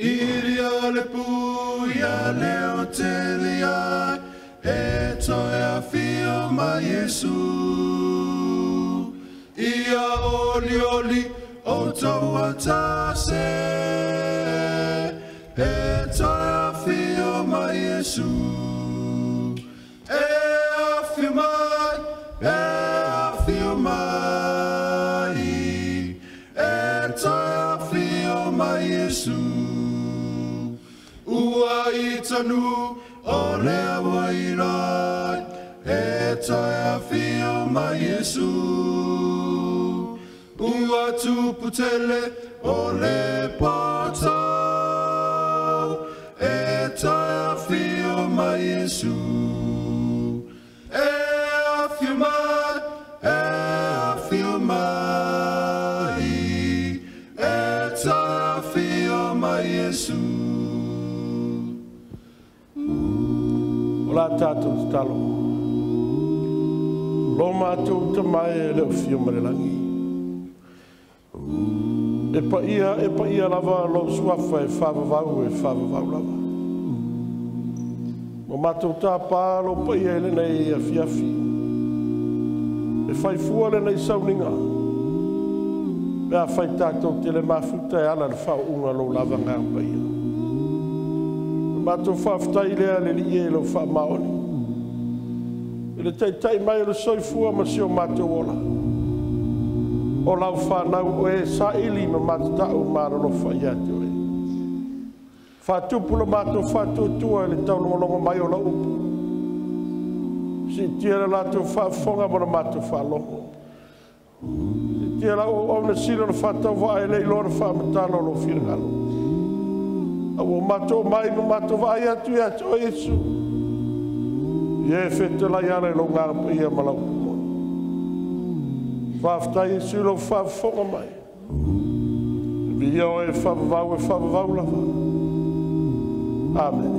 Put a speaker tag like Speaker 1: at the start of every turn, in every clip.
Speaker 1: Iria le puia leo telia e toia fio ma Yesu ia oli oli o toa tase e toia fio ma Yesu e afio mai e toia fio ma Yesu Ua itanu o lea wairai e toi a fio mai Yesu. Ua tuputele o le poto, e toi a fio mai Yesu. E a fio mai, e a fio mai, e toi a fio mai Yesu.
Speaker 2: Ola tātou te talo. Lo mātou te mai e leo fio marelangi. E pa ia lava lo suafa e whawawau lava. Mo mātou tā pālo pa ia ele nei a fiafi. E whai fua le nei sauninga. Mea whai tātou te le mafuta e ala le whao unga lo lava ngā pa ia. Mātou whawhtai lea le li e lo wha maoni. E le teitai mai le soifua ma sio mātou ola. O lau whanau o e sa ili ma mātou tau mārolo whai atu e. Whatupu lo mātou whatuatua e le tau longolongo mai o la upu. Si tiara lātou whafonga mo na mātou whalongo. Si tiara o na silo na whatau wa e lei lora whamatalo lo whirangalo. O mato mai no mato vai atu e atu o Yesu. Ie fete la iara e lo ngā pa ia malau kumoni. Whafta Yesu lo whafonga mai. Via o e whavavau lava. Amen.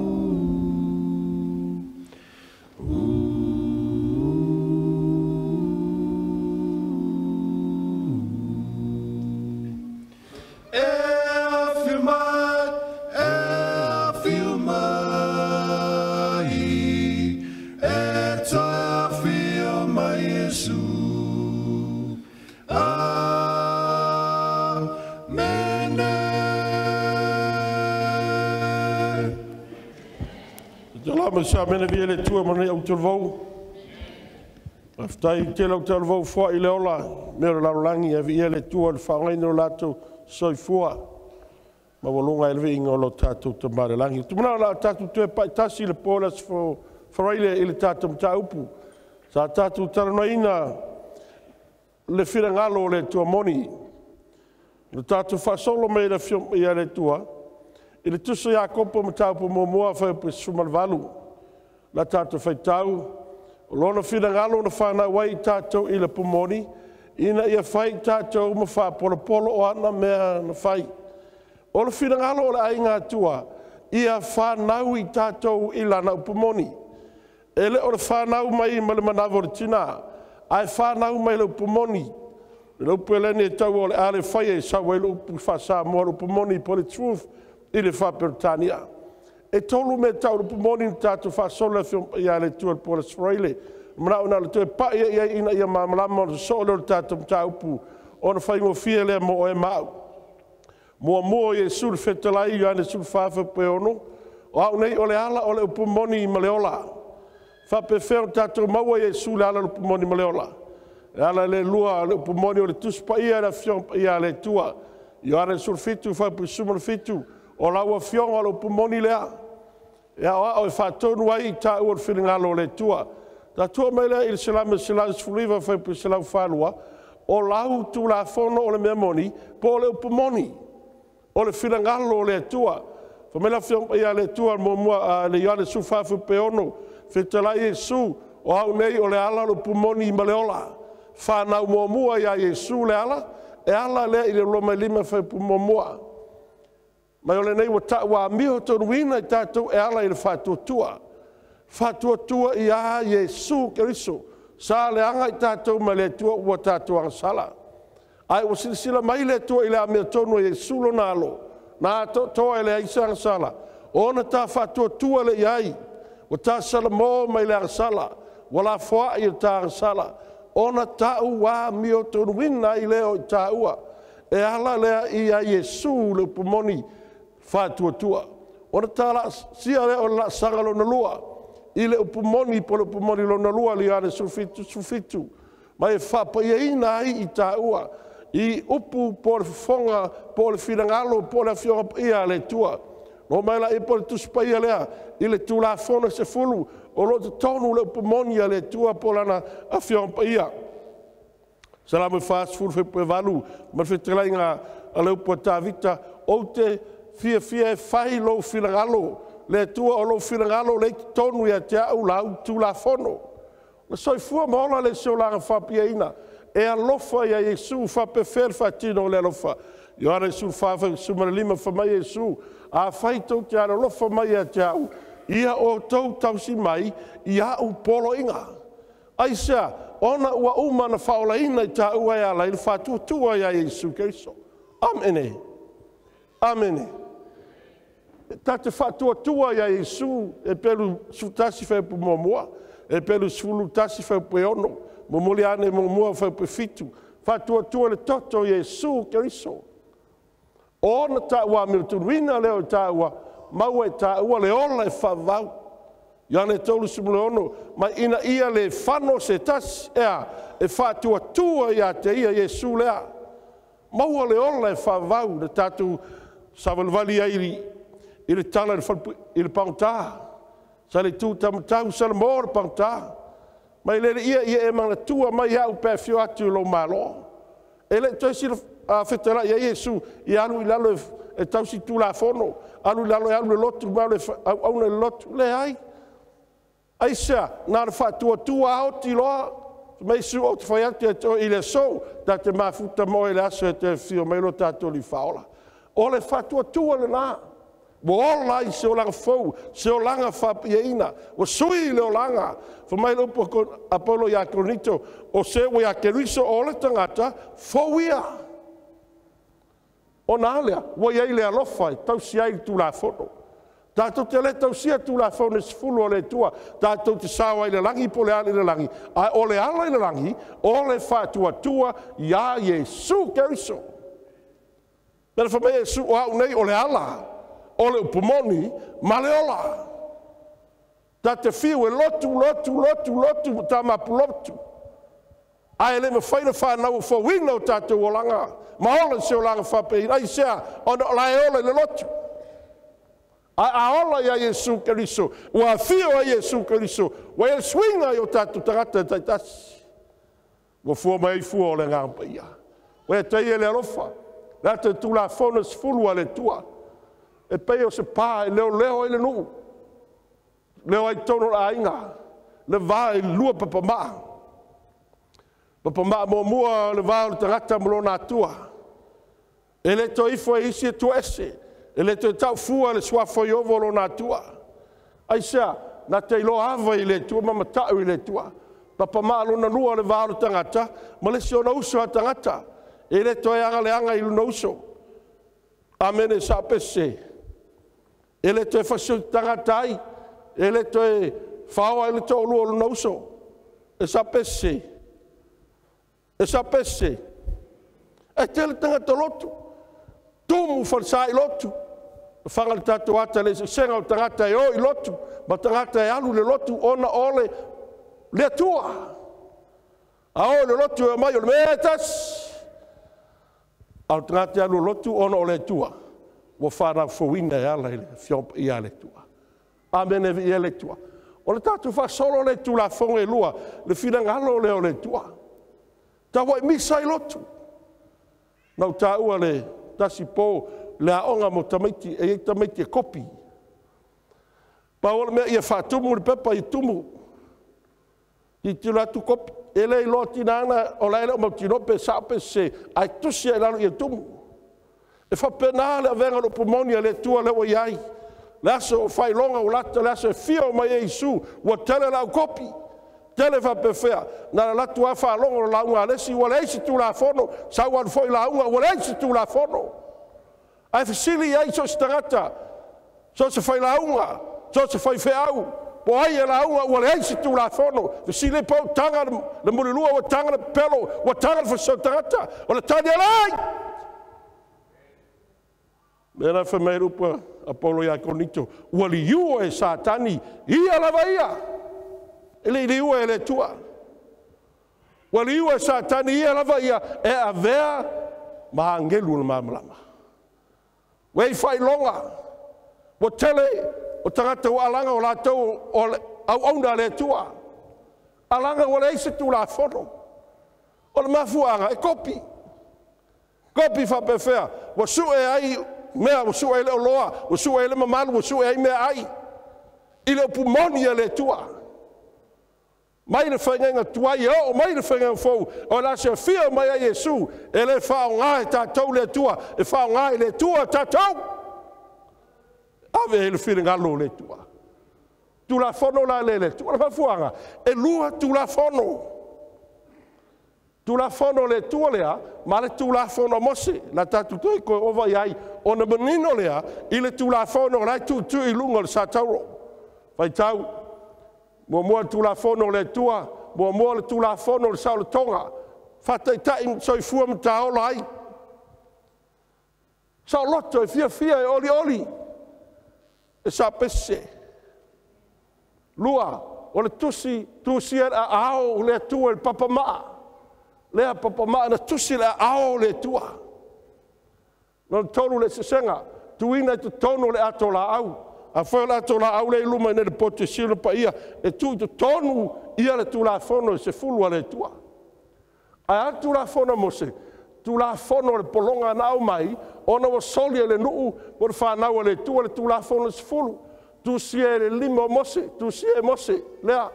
Speaker 2: Sa mena via le tua mana au telvou. Aftai te lau telvou fua I le ola. Mea laulangi e via le tua le whangai no lato soifua. Ma walunga e le inga o lo tātou te marelangi. Tumana la tātou te paitasi le polas wharaile I le tātou mta upu. Sa tātou taranoina le whirangalo le tua moni. Le tātou whasolo mei le fium ia le tua. I le tuso ia kompo mta upu mua whai pe sumalvalu. La tātou whai tau, o lona whirangalo na whanau wai tātou I le pomoni, ina ia whai tātou ma wha polo o ana mea na whai. O le whirangalo o le ainga atua, ia whanau I tātou I lana upomoni. Ele o le whanau mai ma le manawo le tina, ai whanau mai le upomoni. Le upelene e tau o le ale whai e sa wai le upu whasa mua le upomoni po le truth I le whapertania. E tolu me tau rupu moni tātou whasola ia le tua po le Sraile. Mrau na le tue pa ia ina ia mamalama o solo le tātou mta upu o na whaingo fia lea mo o e mau. Mua I Yesu le whetalai ia ne sulu whawha pe ono. O au nei o le ala o le upu moni I maleola. Whape wheo tātou maua Yesu le ala le upu moni maleola. E ala le lua le upu moni o le tuspa ia le whiong ia le tua. Ia le sulu fitu whapu sumo le fitu. O laua whiong o le upu moni lea. Ia o e whatonu ai ta ua whiringalo le tua. Ta tua mai lea I le selama sfuliva whaipu selau whalua. O lau tu la whono o le mea moni, po le upu moni. O le whiringalo le tua. Whamela whiong ia le tua mua le iane su whafu peono. Whetalai Yesu o au nei o le ala le upu moni I maleola. Whanau mua ia Yesu le ala. E ala lea I le loma lima whaipu mua. Mai ole nei wa miho tonu wina I tātou e ala I le whatuatua. Whatuatua I a Yesu Keriso. Sa le anga I tātou ma le tua ua tātou anga sala. Ai o silisila mai le tua I le amea tonu e Yesu lo nalo. Nā toa I le aisa anga sala. Ona tā whatuatua le iai. O tā sala mō mai le anga sala. Wala fua I tā anga sala. Ona tāu wa miho tonu wina I leo I tāua. E ala lea I a Yesu le upomoni. Whatuatua. Ora tāla sia lea o la sangalo na lua. I le upumoni po le upumoni lo na lua li ane sufitu. Mai e whapa ia ina ai I tāua. I upu po le whonga, po le whirangalo, po le whionga ia le tua. Lo mai la e po tu spai lea ile tu la fona se fulu o lo tonu le pomonia le tua polana a fion paia. Sala me fast food fe pe valu, ma fe trelainga a le po ta vita o te fia fai lo filangalo le tua o lo filangalo le tonu ia te au lau tu la fono. Le soi fua mola le so la fa piena e a lofa ia Yesu fa pe fer fatino le lofa. Ioare su fa su lima fa mai Yesu a fai tau te ara lofa mai a te au ia o tau tausi mai ia u polo inga. Aisa ona ua umana faola ina i ta ua ia lai fatua tua ia Yesu Keriso. Amene. Amene. Ta te fatua tua ia Yesu e pelu sutasi fe pu momoa e pelu sulu tasi fe pu ono momoli ane momoa fe pu fitu fatua tua le toto Yesu Keriso. Ona ta ua milturuina leo ta ua maua e ta ua le ola e whavau. Iane tolu sumule ono, ma ina ia le whano se tas ea e whatua tua ia te ia Yesu lea. Maua le ola e whavau le tatu savalvali airi i le tala i le pautā. Sa le tū tamatau sa le mōra pautā. Mai le ia e mana tua mai au pe fio atu lo malo. E le toisi a fetera ia Yesu i alu i lalo e tausi tu la fono alu lalo e alu le lotu ma le au le lotu le ai aisa na le fatua tua o ti loa mai su o te fai ate i le so da te mafuta mo i le aso e te fio mai lo tato li faola o le fatua tua le na mo ola i se o langa fau se o langa fapiaina o sui le o langa fa mai lo po Apolo ia Korinto o se o ia Keriso o le tangata fauia o na lea, wa iai lea lofa, tau si ai tu la fono. Tātou te le tau sia tu la fono e sifulu o le tua, tātou te sawa i le langi po le ale le langi, a o le ala i le langi, o le whātua tua, ia Yesu Keriso. Pera whamea Yesu o au nei o le ala, o le upumoni, ma le ola. Tā te whiu e lotu, tā mapu lotu. Ai le me whaina whanau o whawina o tātou o langa. Ma ola se o langa whapei. Ai sea, ona o lai ola le lotu. A ola ia Yesu Keriso. Ua whio a Yesu Keriso. Wa e swinga i o tātou tangata tai tasi. Wa fua mai fua o le ngāmpa ia. Wa e tei e le alofa. Nā te tu la whona sifulu a le tua. E pei o se pā e leo i le nuu. Leo ai tono a inga. Le vā i lua papamaa. Papa ma mo mua le vau te rata mo na tua. Ele to ifo isi tu ese. Ele to tau fua le swa fo yo volo na tua. Aisa na te lo ava ile tua mama ta ile tua. Papa ma lo na lua le vau te rata, ma le sio no uso te rata. Ele to anga le anga ilu no uso. Amene sa pese. Ele to fa sio te rata. Ele to fa ile to lo no uso. E sa pese. E sa pese. E tele tangata lotu. Tumu falsai lotu. Whanga le tatu ata le senga o tangata e o i lotu. Ma tangata e alu le lotu ona ole le tua. A o le lotu e mai o le metas. Au tangata e alu lotu ona o le tua. Wa whana fowina e ala ele fiompa i ale tua. Amen e i ele tua. O le tatu wha solo le tu la fonga e lua. Le fina ngalo le o le tua. Ta wai misa i lotu. Nau ta ua le tasi pō le aonga mo tamaiti e tamaiti e kopi. Pa ola mea ia whātumu le pepa i tumu. I tila tu kopi. E lei loa tinana o laile o mautinope sape se ai tusi ai lalo i tumu. E whapena le avenga lo pumonia le tua le o iai. Le aso o whai longa o lata le aso e fio mai e isu. Ua tele lau kopi. Tele fa pefea na la tua fa longo la unga lesi wala isi tu la fono sa wan foi la unga wala isi tu la fono ai fasili ai so stangata so se foi la unga so se foi fe au po ai la unga wala isi tu la fono fasili po tanga le mululu o tanga pelo o tanga fa so stangata wala tani lai mera fa mai rupa Apolo ia Korinto wali yu e satani ia la vaia ele liu ele tua. Wali ua satani ia lava ia e a vea ma angelu na mamlama. Wei fai longa. Mo tele o tangata o alanga o lātou o au na le tua. Alanga o le ise tu la fono. O le mafuanga e kopi. Kopi fa pefea. Wa su e ai mea, wa su e le oloa, wa su e le mamalu, wa su e ai mea ai. I le pumoni e le tua. Mai le whainga tuai o, mai le whainga fau. O la se fia mai a Yesu, e le whao ngā e tātou le tua, e whao ngā e le tua tātou. Ave e le whiri ngalo le tua. Tu la whono la le tua, la whafuanga. E lua tu la whono. Tu la whono le tua lea, ma le tu la whono mose. La tātou toi koe ova iai, o na manino lea, i le tu la whono lai tu i lunga le sātauro. Vai tau. Mua tu la fono le tua, mua le tu la fono le sao le tonga. Fata i tai soi fua mta ola ai. Sao loto e fia e oli. E sa pese. Lua, o le tusi e a ao le tua le papa maa. Lea papa maa na tusi le a ao le tua. Non tonu le sesenga, tuina tu tonu le ato la au. A foi la tola aule luma ne le pote silo pa ia e tu tonu ia le tu la fono se fulu ale tua. A tu la fono mose. Tu la fono le polonga na mai ona o soli le nuu por fa na le tu la fono se fulu. Tu sie le limo mose, tu sie mose lea.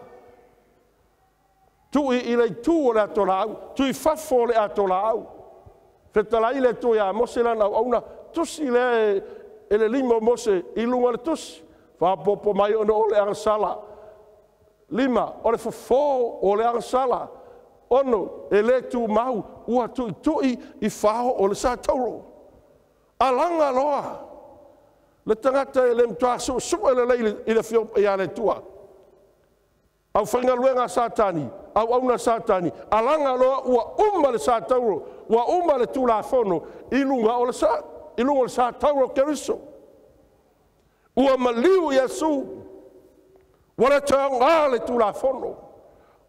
Speaker 2: Tu i le tu le tola au, tu i fafo le atola au. Fetala ile tu ya mose la na ona tu si le e le lima mose i lunga le tusi. Whapopo mai ono o le angsala. Lima, o le fofo o le angsala. Ono, e le tu mau, ua tui i whao o le sātauro. Alanga loa. Le tangata e le mtua su e le leile i le fio i ale tua. Au whainga luenga sātani, au auna sātani. Alanga loa ua le sātauro, ua le tu la fono i lunga o le sātauro. I lunga sa tauro keriso. Ua maliu Yesu. Wala tanga le tu la fono.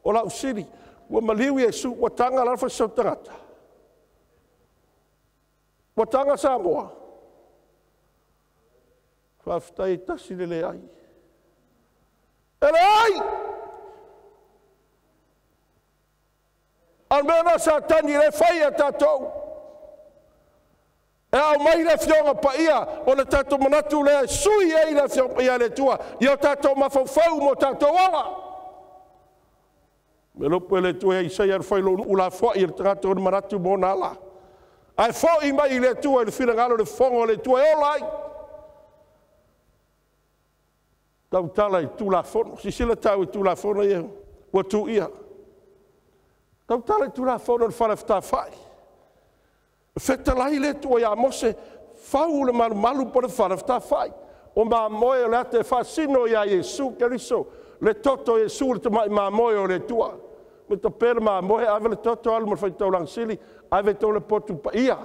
Speaker 2: O la usiri. Ua maliu Yesu. Ua tanga la fa sa tangata. Ua tanga sa moa. Whaftai tasi le ai. Ele ai! Al mena sa tani le whaia tatou. E au mai le fionga pa ia, o le tato manatu le sui e le fionga pa ia le tua, i o tato mawhauwhau mo tato wala. Me lopo e le tua e isai ar whailo ula fwa i le tato o manatu mo nala. Ai fwa i mai le tua, i le whina ngalo le fongo le tua e olai. Tau tala i tu la fono, si sila tau i tu la fono i e, ua tu ia. Tau tala i tu la fono le whanafta whai. Fetalai le tua ia mose, fau le malu po le whanafta whai. O mā moe o le ate whasino ia Yesu keriso, le toto Yesu le tamai mā moe o le tua. Me ta pere mā moe, ave le toto alu mar whaitau langsili, ave tau le potu pa ia.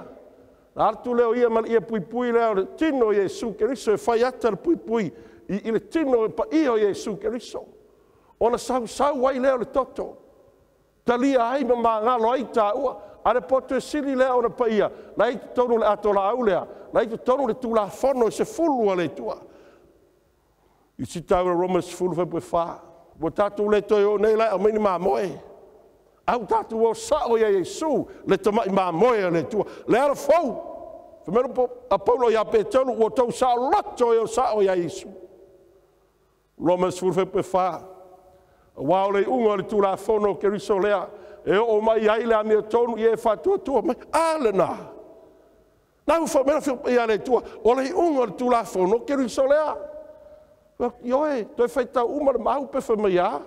Speaker 2: Na artu leo ia man ia pui leo le tino Yesu keriso, e whai ata le pui, i le tino pa ia o Yesu keriso. O na sau wai leo le toto. Talia ai ma ngalo ai ta ua. Are poto e sili lea ona pa ia. Na i tonu le ato la au lea. Na i tonu le tu la fono se fulu a le tua. I si tau le Romans fulu fe pue wha. Mo tatu le toi o nei lai a mini mā moe. Au tatu o sao ia Yesu le tamai mā moe a le tua. Le ara fau. Whamero po a paulo ia pe tonu o tau sao loto e o sao ia Yesu. Romans fulu fe pue wha. Wao le unga le tu la fono ke riso lea. E o mai ai le amia tonu i e whatua mai. Alena. Nau whamera whio ia le tua. O le unga le tu la fono ke riso lea. Ioe, toi whaitau umar mahu pe whamea.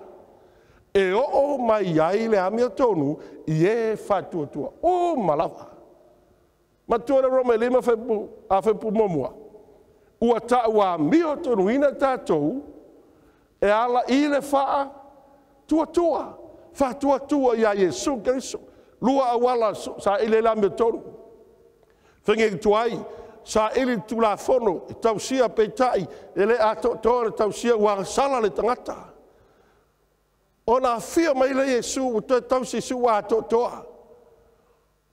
Speaker 2: E o mai ai le amia tonu i e whatua. O malawa. Matua le Roma lima a whepu momua. Ua ta ua mio tonu ina tātou. E ala i le whaa. Tua. Whatua ia Yesu Keriso. Lua awala sa ile la me tonu. Whinge tuai, sa ili tu la fono, tau sia peitai, ele ato tore tau sia wang sala le tangata. Ona fia mai le Yesu, tau si su wa ato toa.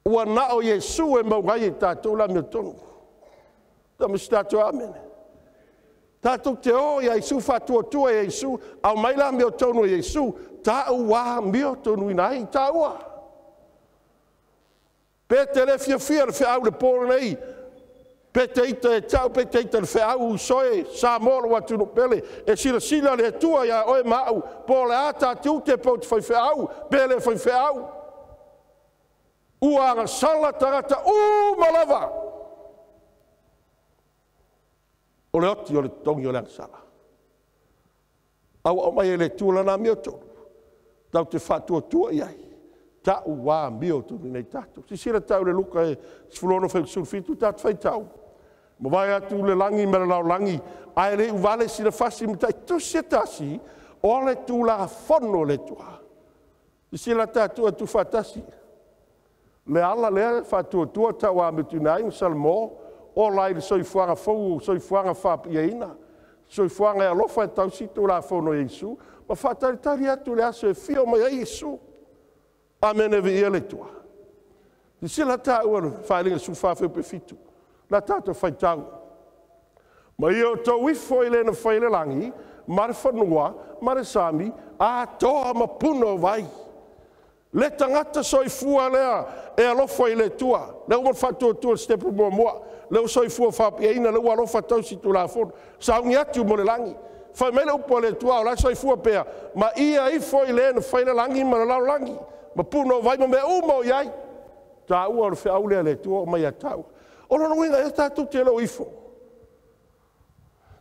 Speaker 2: Ua nao Yesu e maugai e tātou la me tonu. Tamistatu amen. Tātou te o ia Iesu whātua e Iesu, au mai la meo tonu e Iesu, tāu wā meo tonu inai, tāua. Pe te le fia le whiau le pōra nei, pe te ita e tau, pe te ita le whiau usoe, sa mōra watu no pele, e sila le tua ia oe mau, po le ata tiu te pau te whiau, pe le whiau. Ua sala tangata, malava. O le oti o le tongi o le angsala. Au mai e le tūlana mio tonu. Tau te whātua iai. Tau wā mio tonu nei tātou. Si sira tau le luka e sfulono whaifitu tātou whaitau. Ma vai atu le langi mera lau langi. Ai le uvale sira whasi mitai tusi tasi. O le tūla whono le tua. Si sira tātou atu whatasi. Le ala lea whātua tau wā mitu nai salmo. O lai le soifuanga fou, soifuanga whapia soifuanga e alofa e tau situ la whono Iesu, ma whataritari atu le aso e whio mai Iesu. Amen e vi ia le tua. Di sila tā ua whailinga su whawhau pe fitu. La tātou whaitau. Ma ia o tau wifo i le na whaile langi, mare whanua, mare sami, a toa ma puno vai. Le tangata soifua lea e alofa i le tua. Le uma whātua stepu mua. Leo soifua whapiaina, leo alofa tausi tu la fono. Saungi atu mo le langi. Whai mele upo le tua, o la soifua pea. Ma ia i foi le na whaile langi, ma lau langi. Ma puno vai ma me umo iai. Tā ua o whiau lea le tua o mai atau. O lono winga e tātou te leo ifo.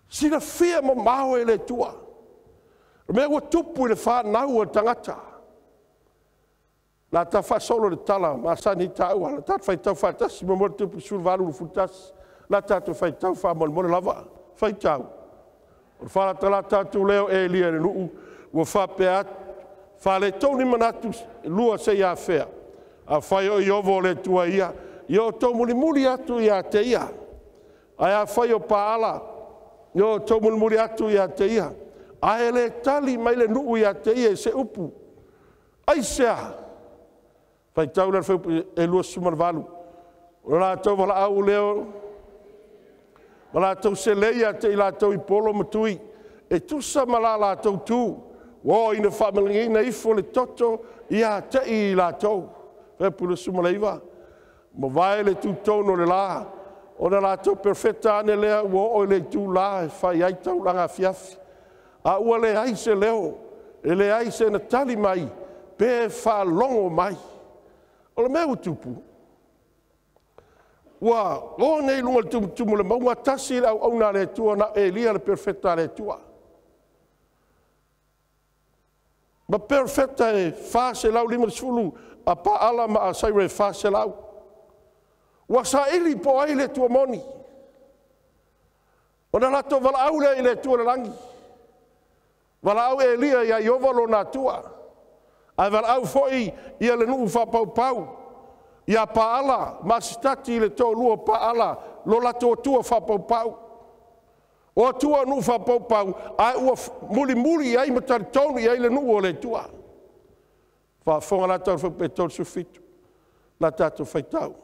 Speaker 2: Sina fia ma mao e le tua. Mea ua tupu i le whanau o tangata. La ta fa solo le tala, ma sani ta ua, la ta fai tau fatasi, ma mora tupu survalu lu futasi, la ta tu fai tau fa mole lava, fai tau. O fa la ta tu leo e lia le nuu, ua fa peat, fa le toni manatu lua se ia fea. A fai o iovo le tua ia, io to muli atu ia te ia. Ai a fai o paala, io to muli atu ia te ia. Ai le tali mai le nuu ia te ia se upu. Ai sea. Fai tau le feu e lua sumarvalu. O la tau wala au leo. Ma la tau se leia te i la tau i polo matui. E tusa ma la tau tu. Wo ina whamalingi na ifo le toto ia te i la tau. Fai pula sumaleiva. Ma vai le tu tono le la. O la tau perfetta ane lea wo o le tu la. Fai ai tau langa fiafi. A ua le aise leo. E le aise na tali mai. Pe fa longo mai. O le mea utupu. Ua, o nei lunga tumu le maunga tasi le au na le tua na e lia le perfetta le tua. Ma perfetta e fase lau lima sulu a pa ala ma a saire fase lau. Ua sa ili po ai le tua moni. O na lato vala au le i le tua le langi. Vala au e lia ia iovalo na tua. Ai vala au foi ia le nuu whapau. Ia paala, masitati le tō lua paala, lo la tō tua whapau. O tua nuu whapau, ai ua muli ai matari tōnu i ai le nuu o le tua. Whafonga la tau whapetau sufitu, la tātou whaitau.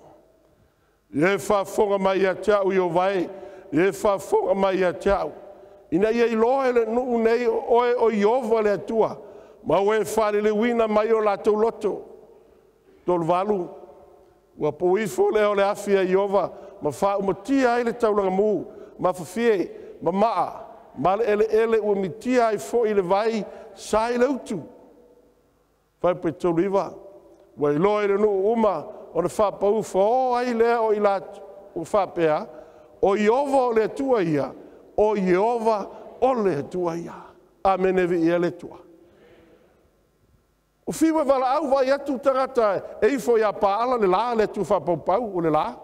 Speaker 2: Ie whafonga mai a teau i o vai, ie whafonga mai a teau. Ina ia i loa le nuu nei oe o iova le tua. Ma ue whare le wina mai o lātou loto. Tōru walu. Ua pouifo leo le awhia Iova. Ma wha umatia ai le taulanga mū. Ma whawhie. Ma maa. Ma le ele ua mitia ai fo i le vai. Sa i le utu. Whai pe tōru iwa. Ua i loa i le nuu uma. O le whapau fo. O ai lea o i lātou. O whapea. O Iova o le tua ia. O Iova o le tua ia. Amen evi i le tua. O fiwa wala au vai atu tangata e ifo ia paala le la le tu whapau o le la.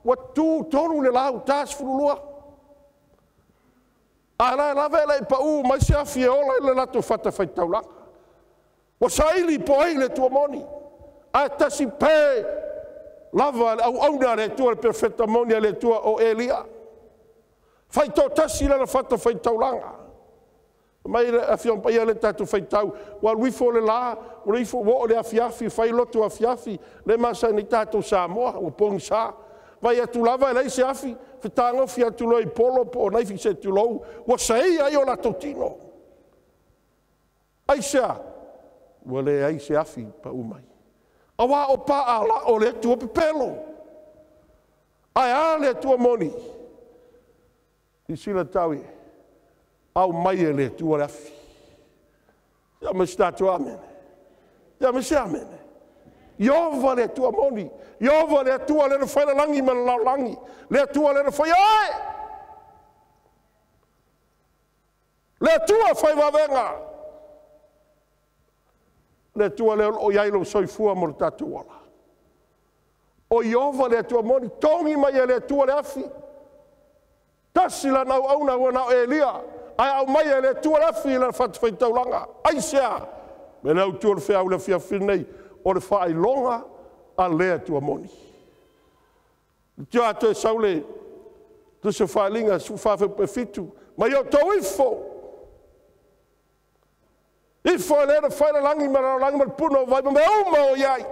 Speaker 2: Wa tu tonu le la u tas furulua. A la la vela i pau mai se afie ola i le lato whata whaitau langa. Wa saili po ai le tua moni. A tasi pe lava au auna le tua le perfetta moni le tua o Elia. Whaitau tasi le whata whaitau langa. Mai a fion pa ia le tatu whaitau. Wa wifo le la, o wifo wo le afiafi, whai lotu afiafi, le masa ni tatu Samoa, o pong sa. vai atu lava e lei se afi whetangofi atu loi polo po o naifi se tu lou ua sei ai o lato tino ai sea ua le ai se afi pa umai awa o pa ala o le atua pepelo ai a le atua moni i sila taui au mai e le atua le afi ia me statu amene ia me se amene Iova le atua moni Iova le atua le whaina langi ma lau langi le atua le whai ai le atua whai wawenga le atua le o iailo soifua mo le tatu wala o Iova le atua moni tongi mai le atua le afi tasi la nau au na wana o Elia ai au mai le atua le afi la fatu whai taulanga ai sea me le au tua le whea ule fia whirnei o le whaai longa a lea tua moni. Tia ato e saule, tu se whaalinga, su whawhe pe fitu, ma yo tau ifo. Ifo e lea whaina langi mara langi mara puno vai, ma me uma o iai.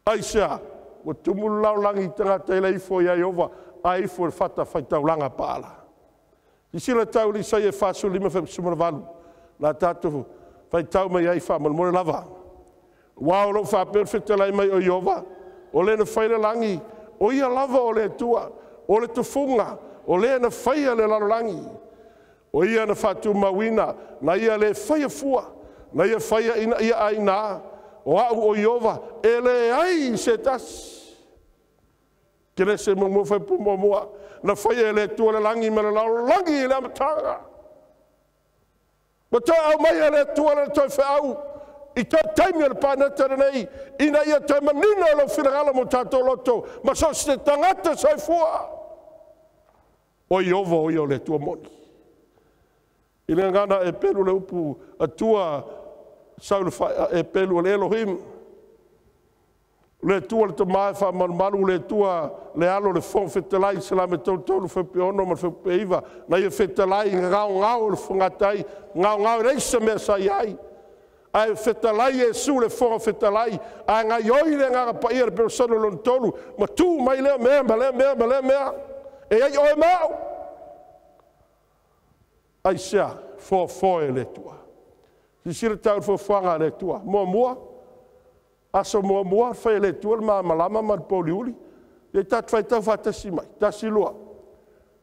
Speaker 2: Ai sea, o tumulu lau langi tangata ele ifo iai ova, a ifo e whata whaitau langa paala. I sila tau li sai e whasu lima whape sumana walu, la tatu fai tau mai ai wha malmore lava. Wao lo wha perfecta lai mai o Iova, o le na whaina langi, o ia lava o le tua, o le tufunga, o le na whaia le lalangi. O ia na whatu mawina, na ia le whaia fua, na ia whaia ina ia aina, o au o Iova, e le ai se tas. Kere se mo whai pumo mua, na whaia le tua le langi, ma le lalangi le amatanga. Ma toi au mai le tua le toi fe au. I toi taimi le paneta nei. Ina ia toi manina lo whirangala mo tato loto. Ma so se tangata sai fua. O Iova o ia le tua moni. I le ngana e pelu le upu a tua saule e pelu le Elohim. Le tua le tamai wha malu le tua le alo le fong whetalai se la me tolu whepiono ma whepeiva na ia whetalai ngau le whangatai ngau reisa mea sai ai ai whetalai e su le fong whetalai ai ngai oi le ngara pa ia le pero sano lon tolu ma tu mai lea mea e ai oe mau ai sea foe le tua si sira tau whanga le tua mua aso mua fai le tua ma malama ma poliuli e tat fai tau fatasi mai tasi lua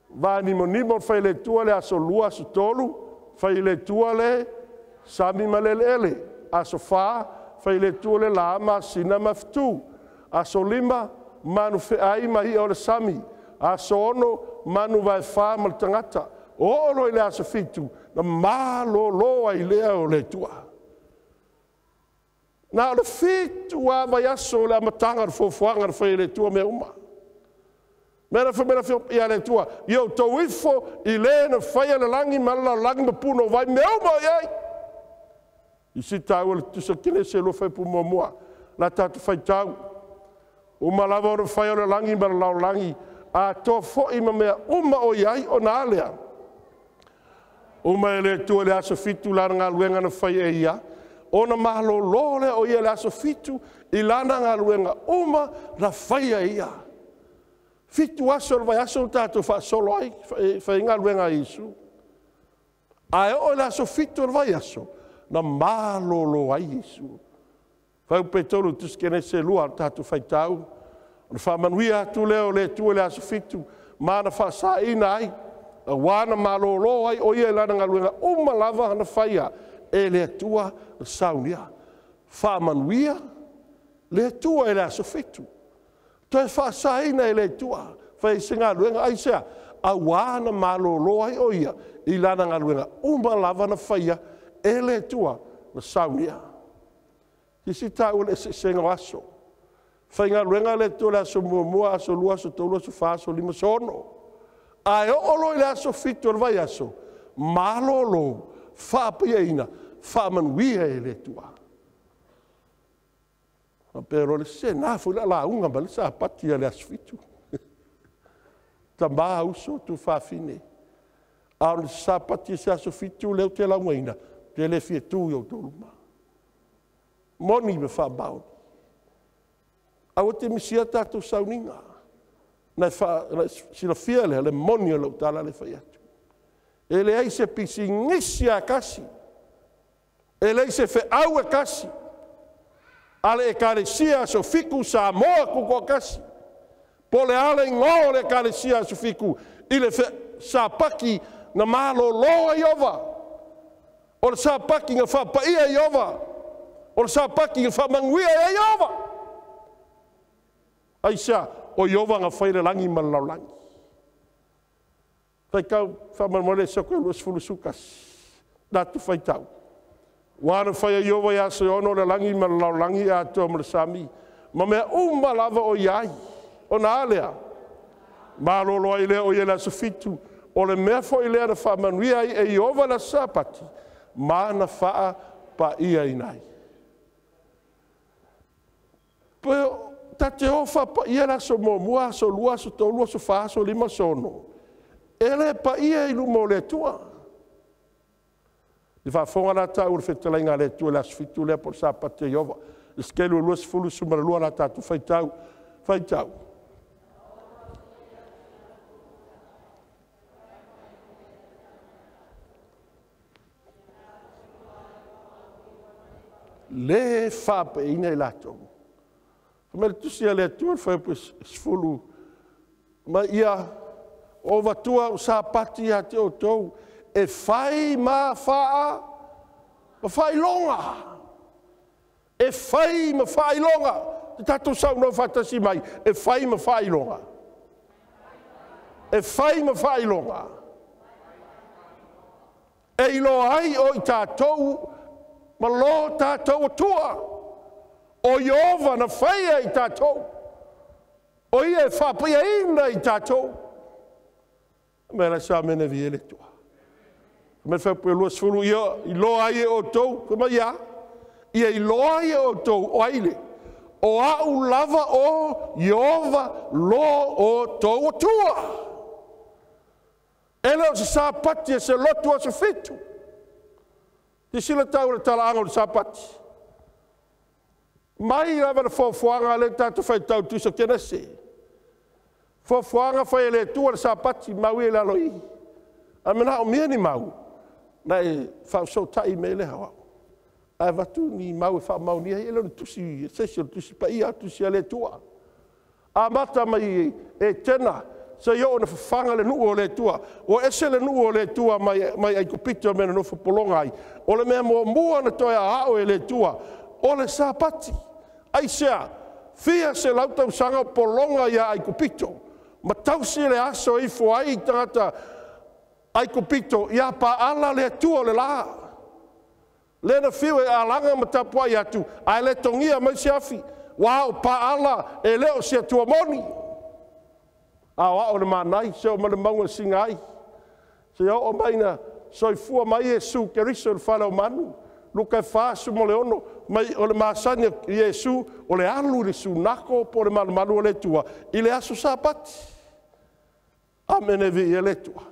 Speaker 2: va ni mo fai le tua le aso lua aso tolu fai le tua le sami malele aso fa fai le tua le lama sina maftu aso lima manu fe ai mai o le sami aso ono manu vai fa mal tangata o lo le aso fitu na malo lo ai le o le tua na le fitu a vai aso le amatanga le fofuanga le fai le tua me uma. Mera fio ia le tua. Io tau ifo i le na fai le langi mala langi ma puno vai me uma iai. I si tau le tusa kine se lo fai pumo mua. La tatu fai tau. Uma lava o fai le langi mala langi. A to fo ima mea uma o iai o na alea. Uma e le tua le aso fitu la ngā luenga na fai e ia. Ona mahalo lole o ia le aso fitu i lana ngā luenga uma na whaia ia. Fitu aso vai aso tātou wha solo ai, whai ngā luenga Isu. Ai o le aso fitu vai aso, na mahalo ai Isu. Whai upe tolu tuskene se lua tātou whai tau. Ona wha manuia atu leo le tua le aso fitu, mana wha sa ina ai. A wana mahalo ai o ia lana ngā luenga uma lava na whaia. E le tua saunia. Wha manuia, le tua e le aso fitu. Toi wha saina e le tua. Whai se ngā luenga ai sea. A wana malolo ai o ia. I lana ngā luenga uma lava na whaia. E le tua na saunia. Kisi tau le se ngā aso. Whai ngā luenga le tua le aso mua aso lua aso tolu aso wha aso lima sono. Ai o olo i le aso fitu al vai aso. Malolo. Whapia ina, whamanuia e le tua. Pero le se nā fula la unga ma le sa patia le asfitu. Ta mā uso tu whawhine. A le sa patia se aso fitu leo te launga ina, te le fie tu i o toluma. Moni me whabao. Au te misia tātou sauninga. Nai sila fia le moni o lau tala le whai atu. E le ai se pisi ngisi a kasi. E le ai se fe au a kasi. Ale e kare sia so fiku sa moa kuko kasi. Po le ale ngō le kare sia so fiku. I le fe sa paki na malo loa i ova. O le sa paki nga whapaia i ova. O le sa paki nga whamanguia i ova. Aisa, o i ova nga whaire langi malau langi. Whai kau whamanmole soko e luas fulu sukas. Nātu whai tau. Wana whai i ova i aso i ono le langi malau langi a toa mara sami. Ma mea lava o iai. O na alea. Malolo ai lea o iela so fitu. O le mea fo i lea na whamanuia ai e i ova na sapati. Ma na whaa pa ia i nai. Peo, ta te ofa pa ia la so mo mua so lua so tolua so fa so lima sono. Ele pa ia i lumo le tua. Di fa fonga la ta ur fetalenga le tua la sfitu le por sa pa te iova. Skelu luas fulu sumara lua la ta tu fai tau. Fai tau. Le fa pe ina i latou. Mele tusi a le tua fai pe sfulu. Ma ia o vatua o sa pati a te o tou. E fai ma faa. Ma fai longa. E fai ma fai longa. Te tatou sau no fatasi mai. E fai ma fai longa. E fai ma fai longa. E ilo ai o i tatou. Ma lo tatou o tua. O Iova na whaia i tātou. O ia e whapia ina i tātou. Mera sa mene vi ele tua. Mera whapia lua sfuru ia i loa ai e o tou. Kuma ia. Ia i loa ai e o tou o aile. O au lava o Iova lo o tou o tua. Ele o se sa pati e se lotu o se fitu. Te sila tau le tala anga o sa pati. Mai lava na fofoanga le tatu fai tau tuisa kena se. Fofoanga fai le tua le sapati mau e laloi. A mena o mia ni mau. Na e whao so tai me le hawa. A watu ni mau e whao mau ni hei elo ni tusi sesio tusi pa ia tusi a le tua. A mata mai e tena sa yo na fanga le nuo le tua. O ese le nuo le tua mai ai kupito mena no fopolonga ai. O le mea mua na toia hao e le tua. O le sapati. Ai sea, fia se lauta usanga polonga ia ai kupito. Ma tausi le aso i fuai tangata ai kupito. Ia pa ala le tua le la. Le na fiu e alanga ma tapua i atu. Ai le tongia mai se afi. Wao pa ala e leo se tua moni. A wao le manai se o mana maunga singai. Se o maina soi fua mai Jesu keriso le whala o manu. Luka fasu mo le ono. Mai o le masanya Yesu o le alu le sunako po le malu o le tua. I le asu sapati. Amene vi i le tua.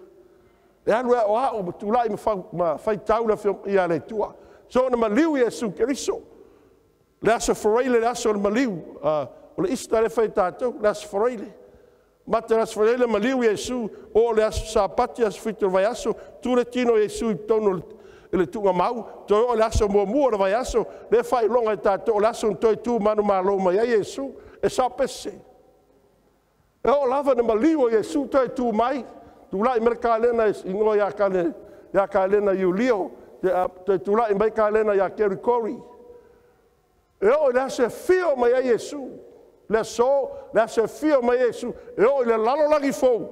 Speaker 2: E alu e o hao tulai ma fai taula i le tua. So na maliu Yesu keriso. Le asu foreile le asu o le maliu. O le ista le fai tatou le asu foreile. Mate le asu foreile maliu Yesu o le asu sapati asu fitur vai asu. Tu le tino Yesu i tono le tunga mau, toi o le aso mua le vai aso, le fai longa i tātou, o le aso toi tu manu malo mai a Yesu, e sa pese. E o lava na maliu Yesu toi tu mai, tu lai mera ka lena ingo ya ka lena Iulio, toi tu lai mai ka lena ya Kerikori. E o le aso fio mai a Yesu, le aso fio mai a Yesu, e o le lalo lagi fou.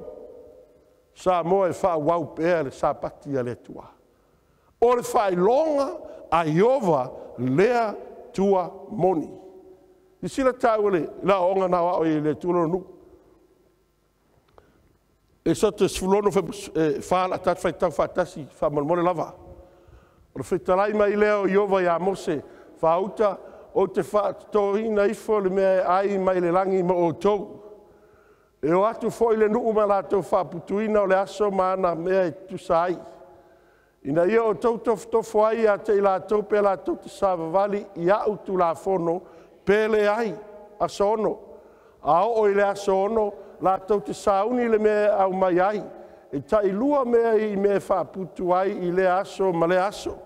Speaker 2: Sa moe fa wau pea le sa pati a le tua. O le whai longa a Iova lea tua moni. I sila tau le la onga na wao i le tulo nu. E so te sfulono whaala tat whai tau whaatasi whamalmone lava. O le whaitalai mai leo Iova ia Mose whauta o te whaatohina ifo le mea ai mai le langi ma o tou. E o atu foi le nuu ma la tau whaputuina o le aso maana mea e tusai. Ina ia o tau tofo ai a te ila tau pe la tau te savavali i au tu la fono pele ai. aso ono. A o i le aso ono, la tau te sauni le mea au mai ai. E ta i lua mea i mea whaaputu ai i le aso ma le aso.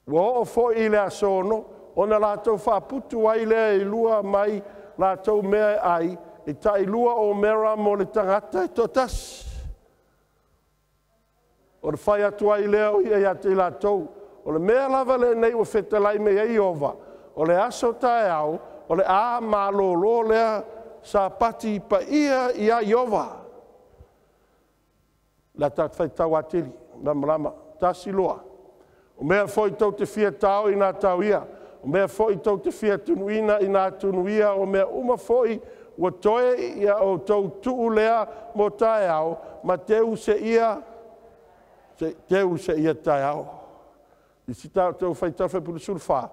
Speaker 2: Wa o fo i le aso ono, ona la tau whaaputu ai le i lua mai la tau mea ai, e ta i lua o mera mo le tangata e totas. O le whai atu ai leo i ate i la tau, o le mea lava le nei o whetalai mea i ova, o le aso tae au, o le a malolo lea sa pati pa ia i a iova. La ta whai tau atiri, lama, ta siloa. O mea foi tau te fia tau i nā tau ia, o mea foi tau te fia tunuina i nā tunuia, o mea uma foi ua toe ia o tau tuu lea mo tae au, ma teu se ia tae au. I si tau whai tau whai puru surfa.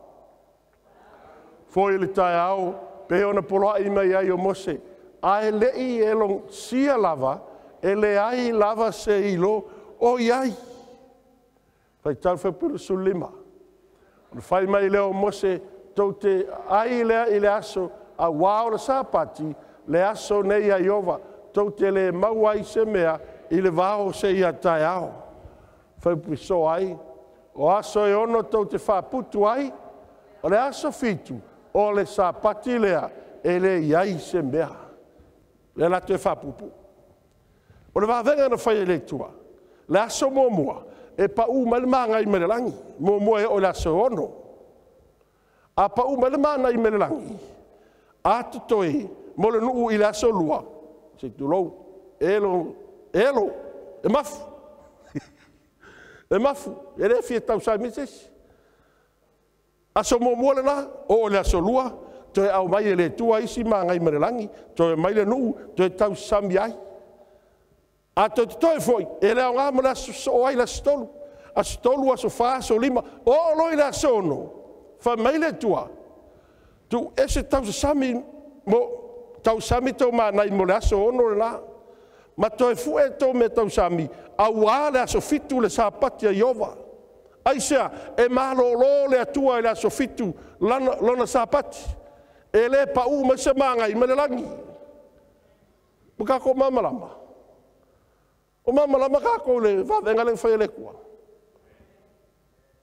Speaker 2: Foi le tae au, pe ona poloa i mai ai o mose. Ae lei e long sia lava, e le ai lava se ilo o iai. Whai tau whai puru sulima. Whai mai leo mose, tau te ai lea i le aso, a wao le sapati, le aso nei a iova, tau te le mauai se mea, i le vao se ia tae au. Whai piso ai, o aso e ono tau te whaputu ai, o le aso fitu, o le sapati lea, e le iai se mea. Le la te whapupu. O le wawenga na whai le tua, le aso mua, e pa u mai mangai me le langi, mua e o le aso ono. A pa u mai mangai me le langi, a tutoi, mo le nuu i le aso lua, se tu lou, elo, e mafu. E mafu, e le fia tau sai mises. Aso mua le na, o le aso lua, toe au mai e le tua isi mangai me le langi, toe mai le nuu, toe tau sami ai. A te toi foi, e leo ngā mona so ai la stolu. A stolu a so wha, so lima, o loi la sono. Wha mai le tua. Tu ese tau sami, mo tau sami tau mānai mo le aso ono le la. Ma toi fu e tau me tau sami, a wā le aso fitu le sapati a Iova. Aisea, e malo lo le atua e le aso fitu, lona sapati. E le pa u me se mangai me le langi. Mukako mamalama. O mamalama kako le wawenga le whai le kua.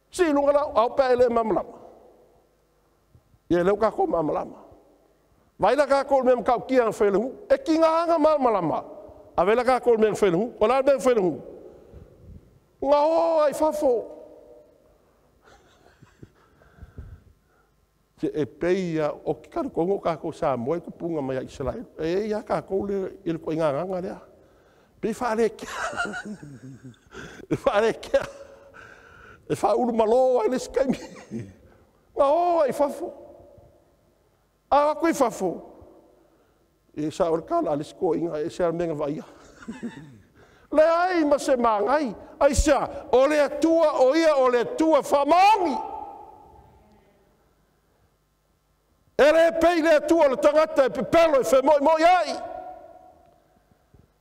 Speaker 2: Si lunga lau, au pe le mamalama. Ie leu kako mamalama. Vaila kako le mea kau kia ang whai le hu. E ki ngā hanga mamalama. A vela kako le mea whai le hu. O la mea whai le hu. Ngā o ai whafo. Te e peia o ki karu kongo kako sa moe ku punga mai a Israel. E ia kako le il ko ngā nganga lea. Pe whaare kia. Whaare kia. E wha uru malo ai le skaimi. Ngā o ai whafo. A koe whafo. E sa ora kala ale sko inga e sa menga vaia. Le ai ma se mangai. Ai sa o le atua o ia o le atua whamangi. E le pei le atua le tangata e pepelo e whemoi moi ai.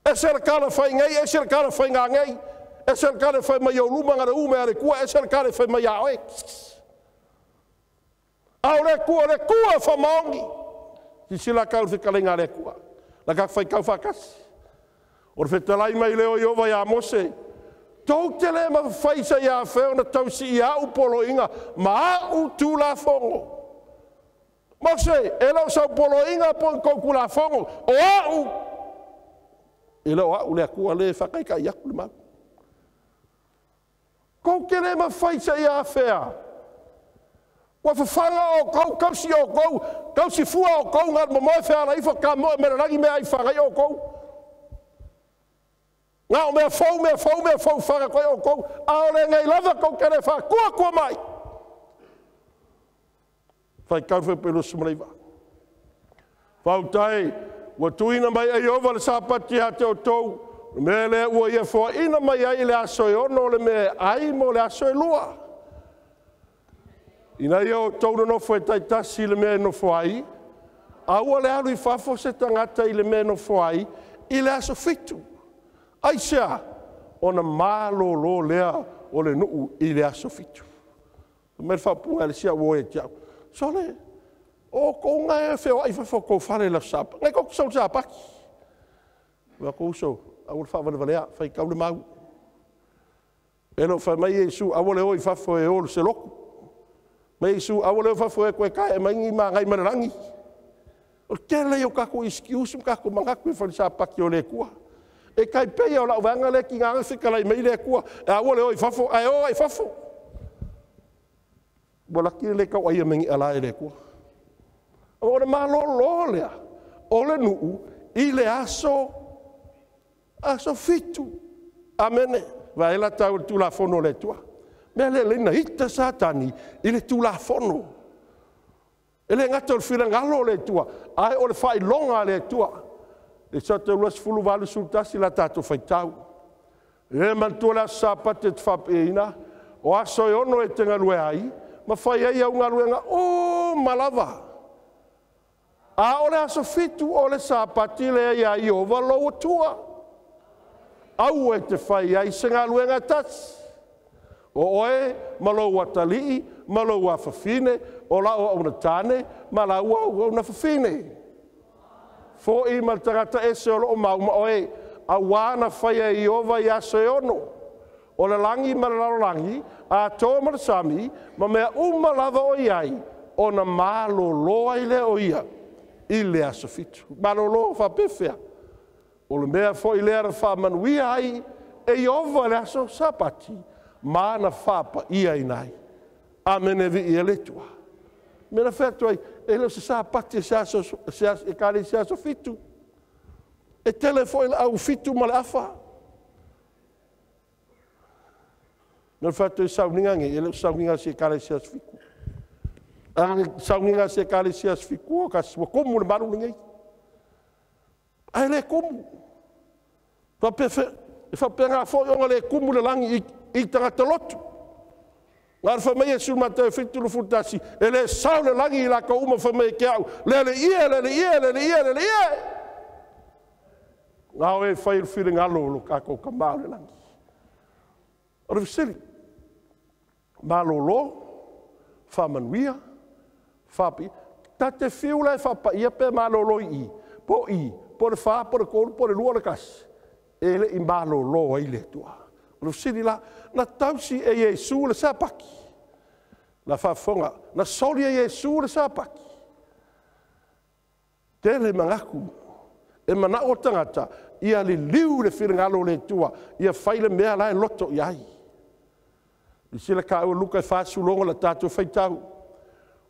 Speaker 2: E se kala fai ngai, e se kala fai ngai, e se kala fai mai o luma ngara ume ale kua, e se kala fai mai ao e. Au le kua fa maongi. Si sila kala fi kala ngare kua. La ka fai kau fakas. O fe talai mai leo Iova ya Mose. Tau te le ma fai sa ya feo na tau si ia upolo inga, ma u tu la fongo. Mose, e lau sa upolo inga po kou la fongo, o au. E leo au le akua le whakai ka iaku le mau. Kou kere ma whaisa i a whea. Wa whawhanga o kou si o kou si fua o kou ngā momoe whea la ifa ka moe mera rangi mea i whangai o kou. Ngā o mea fau whanga koe o kou. A o le ngai lava kou kere wha kua mai. Whai kau pelo sumreiva. Whau tai. Wa tuina mai ai ova le sapati ha te o tou. Me le ua ia fua ina mai ai le aso e ono le me ai mo le aso e lua. Ina ia o tou no fo e taitasi le me no fo ai. A ua le alu i fafo se tangata i le me no fo ai. I le aso fitu. Ai sea, ona malo lo lea o le nuu i le aso fitu. Me le whapunga le sia ua e tiau. So le, O ko nga fe o ai fa ko fale la sap. Ngai ko so sa pa. Wa ko so, a ul fa va valea, fa ka le mau. Elo fa mai Yesu, a wole oi fa fo e ol se loku. Mai Yesu, a wole fa fo e ko ka e mai ma ngai marangi. O tele o ka ko excuse ka ko manga ko fa sa pa ki o le kua. E kai pe o la vanga le ki nga se kala mai le kua. A wole oi fa fo, ai oi fa fo. Bola ki le ka o ia mengi ala le kua. O le malo lea, o le nuu, i le aso fitu. Amene, vai la tau tu la fono le tua. Me le na hita satani, i le tu la fono. E le ngata o le whira ngalo le tua, ai o le whai longa le tua. E sa te luas fulu walu sultasi la tato whai tau. E mantua la sapate te whapeina, o aso e ono e te ngalue ai, ma whai ai au ngalue nga, o malava. A ole aso fitu ole sapati le ia i ova lo tua. Au e te whai ai se ngā luenga tats. O oe, malo watali, malo wafafine, o la o una tane, mala ua una fafine. Fo i maltangata ese o lo mauma oe, a wana whai ai ova i aso e ono. O le langi malalo langi, a tō marasami, ma mea umalava o iai, o na malo loa i le o ia. I le aso fitu. Malolo fa pefea. O le mea fo i lea fa manuia ai e i ova le aso sapati. Mana fapa ia i nai. Amene vi i eletua. Mena fetu ai, e leo se sapati e kare se aso fitu. E tele fo i au fitu ma le afa. Mena fetu i sauninga nge, e leo sauninga se kare se aso fitu. Sauninga se kare se as fiku ka swa komu le maru ngai. Ai le komu. Fa penga fo yo le komu le langi I tanga te lotu. Ngar fa mai su mata fitu lu futasi. Ele sau le langi la ka uma fa mai ke au. Le ia. Ngau e fai feeling alo lo ka ko ka le langi. Ora fisili. Malolo fa manuia. Fapi, tate fiula e fapa ia pe malolo I. Po le fa, po le kolu, po le lua le kasi. Ele I malolo ai le tua. O le sini la, na tausi e Yesu le sapaki. Na fafonga, na soli e Yesu le sapaki. Tele mangaku, e mana o tangata, ia li liu le whiringalo le tua, ia whaile mea lai loto iai. I sila ka ua luka e whasu longa la tātou whaitau.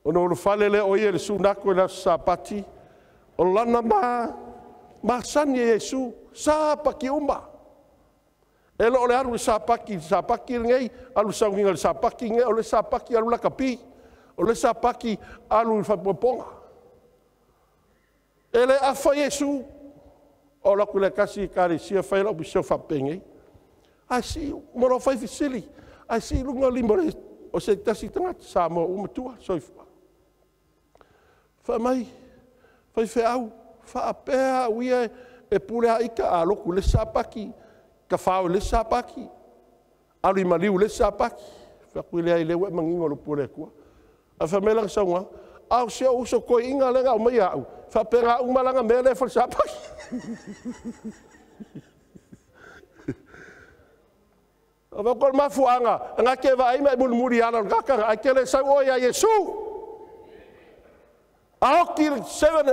Speaker 2: O no fale le o ia le sunako le sapati. O lana ma sani e Yesu sapaki uma. E lo le aru sapaki ngei, alu saunginga le sapaki ngei, o le sapaki alu lakapi. O le sapaki alu whapoponga. E le afa Yesu, o laku le kasi kare sia whaila o biseo whapengei. Ai si, moro whai fisili. Ai si lunga limore, o se tasi tangata sa mo umatua, soifua. Fa mai, fai feau, fa apea uia e pule haika a loku le sapaki, ka fao le sapaki, alu I maliu le sapaki, fa kuile ai lewe mangingo lo pule kua. A fa melang saunga, au se uso koi inga lenga o mai au, fa penga umalanga mele fa sapaki. Ava kol mafuanga, nga ke va ai mai mulmuri ana ngaka, ai kele sau o ya Yesu. Aoki seven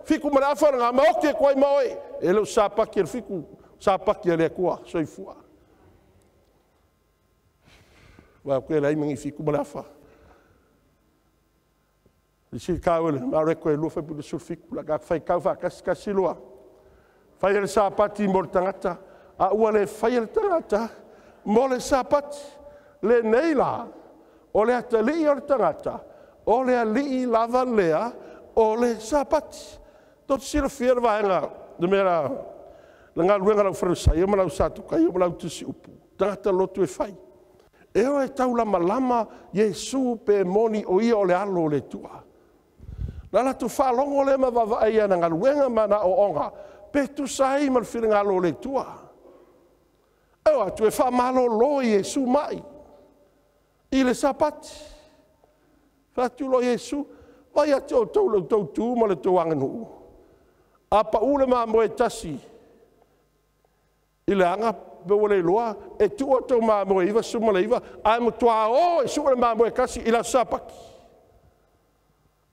Speaker 2: fiku marafa nga maoki koi moi ele sapaki fiku sapaki le kua soifua. Wa ko ele ai fiku marafa. Si kaule ma reko e lufa pu su fiku la ka fai ka fa kasilua. Fai ele sapati mortangata a ua le fai ele tangata mo le sapati le neila o le atali o tangata o le ali lava lea o le sapati. Tot sila fier vaenga de mera nga luenga la frusa yo mala usatu ka yo mala tusi upu tangata lotu e fai e o e tau la malama Yesu pe moni o ia o le alo le tua la la tu fa longo le ma va ai na nga luenga mana o onga pe tu sai mal filinga alo le tua e o tu e fa malo lo Yesu mai i le sapati fa tu lo Yesu Vai ati o tau lau tau tū ma le tau anganu. A pa ule ma moe tasi. I le anga pe o le loa. E tu o tau ma moe iwa suma le iwa. Ai mo tua o e suma le ma moe kasi i la sapaki.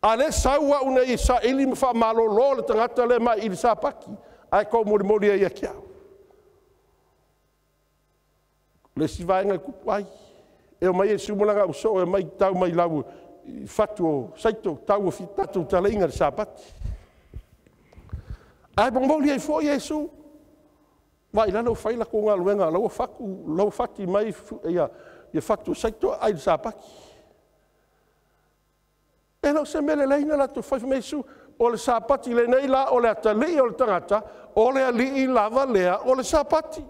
Speaker 2: A le saua una i sa ili ma wha malo lo le tangata le ma i le sapaki. Ai kou mori mori e ia kiau. Le si vaenga kupu ai. E o mai e sumulanga o so e mai tau mai lau fatu o saito tau o fitatu tala inga le sapati. Ai bong moli ai fo Yesu. Vai lana o faila ko ngā luenga lau faku lau fati mai ia fatu saito ai le sapaki. E lau se mele leina la tu fai mesu o le sapati le nei la o le atalii o le tangata o le alii lava lea o le sapati.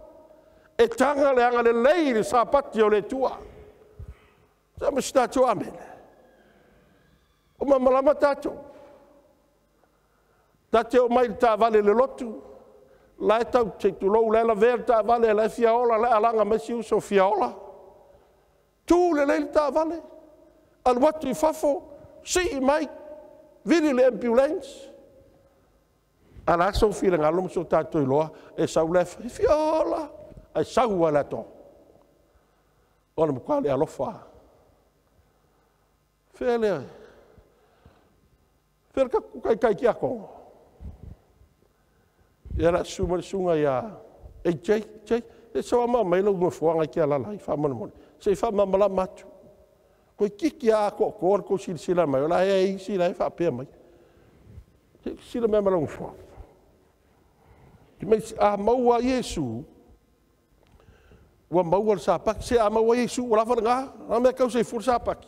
Speaker 2: E tanga le anga le lei le sapati o le tua. Sa me statu amene. O mamalama tato. Tate o mai ta vale le lotu. La e tau te tulou le la ver ta vale le fiaola le alanga mesi uso fiaola. Tu le le ta vale. Al watu I fafo. Si mai. Vili le ambulance. Ala so fila ngalom so tato iloa. E sau le fiaola. Ai sau ala to. Ona mo kwale alofa. Fele. Fele kai ki ako. Ia suma sunga ia. E jai. E so ama mai lo mo fuanga ki ala lai fa mon. Se fa mamala matu. Ko kiki a ko ko sila mai la e sila fa pe mai. Sila me malo fo. Ki mai a maua Yesu. Wa maua sapaki se a maua Yesu wala fa nga. Na me ka se fu sapaki.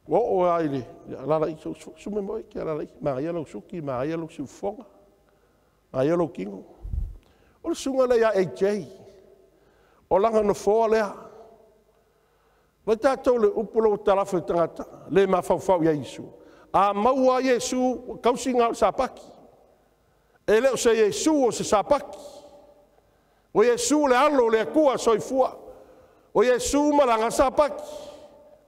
Speaker 2: O ai la la su me moi que la ma ia lo suki ma ia lo su fonga ma ia lo kingo o sunga le ya AJ o langa no fo le va tato le upulo tarafa tangata le ma fa fa Yesu a maua Yesu kausinga sapaki e le se Yesu o se sapaki o Yesu le alo le kua soifua o Yesu malanga sapaki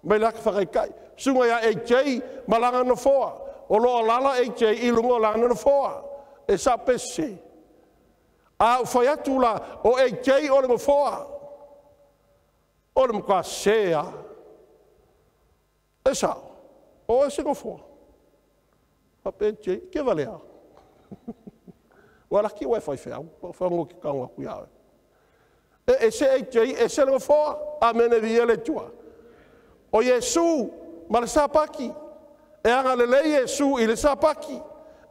Speaker 2: mai la fa kai sunga ya AJ malanga no foa o lo lala AJ I lungo langa no foa e sa pese a foi atula o AJ o le foa o le kwa sea e sa o se go foa a AJ que valea wala ki wa foi fe fa ngo ki ka ku ya e se AJ e se le foa a mene viele tua o Yesu ma le sapaki. E anga le lei Yesu I le sapaki.